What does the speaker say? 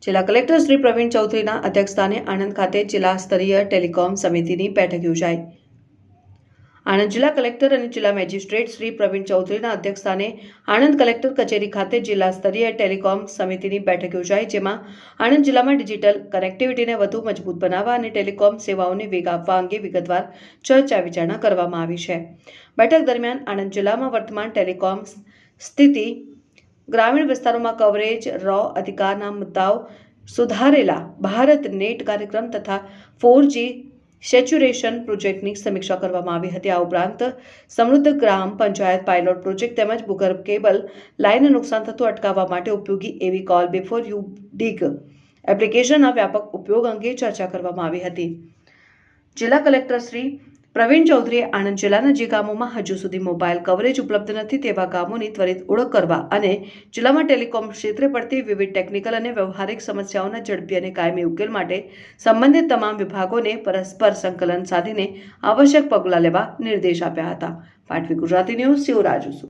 જિલ્લા કલેક્ટર શ્રી પ્રવીણ ચૌધરીના અધ્યક્ષસ્થાને આણંદ ખાતે જિલ્લા સ્તરીય ટેલિકોમ સમિતિની બેઠક યોજાઈ। આણંદ જિલ્લા કલેક્ટર અને જિલ્લા મેજિસ્ટ્રેટ શ્રી પ્રવીણ ચૌધરીના અધ્યક્ષસ્થાને આણંદ કલેક્ટર કચેરી ખાતે જિલ્લા સ્તરીય ટેલિકોમ સમિતિની બેઠક યોજાઈ, જેમાં આણંદ જિલ્લામાં ડિજિટલ કનેક્ટિવિટીને વધુ મજબૂત બનાવવા અને ટેલિકોમ સેવાઓને વેગ આપવા અંગે વિગતવાર ચર્ચા વિચારણા કરવામાં આવી છે। બેઠક દરમિયાન આણંદ જિલ્લામાં વર્તમાન ટેલિકોમ સ્થિતિ, ગ્રામીણ વિસ્તારોમાં કવરેજ, રો અધિકારના મુદ્દાઓ, સુધારેલા ભારત નેટ કાર્યક્રમ તથા 4G સેચ્યુરેશન પ્રોજેક્ટની સમીક્ષા કરવામાં આવી હતી। આ ઉપરાંત સમૃદ્ધ ગ્રામ પંચાયત પાયલોટ પ્રોજેક્ટ તેમજ ભૂગર્ભ કેબલ લાઇનને નુકસાન થતું અટકાવવા માટે ઉપયોગી એવી કોલ બિફોર યુ ડિગ એપ્લિકેશનના વ્યાપક ઉપયોગ અંગે ચર્ચા કરવામાં આવી હતી। જિલ્લા કલેક્ટર શ્રી પ્રવીણ ચૌધરીએ આણંદ જિલ્લાના જે ગામોમાં હજુ સુધી મોબાઈલ કવરેજ ઉપલબ્ધ નથી તેવા ગામોની ત્વરિત ઓળખ કરવા અને જિલ્લામાં ટેલિકોમ ક્ષેત્રે પડતી વિવિધ ટેકનિકલ અને વ્યવહારિક સમસ્યાઓના ઝડપી અને કાયમી ઉકેલ માટે સંબંધિત તમામ વિભાગોને પરસ્પર સંકલન સાધીને આવશ્યક પગલાં લેવા નિર્દેશ આપ્યા હતા। પાટવી ગુજરાતી ન્યૂઝ, શિવરાજ।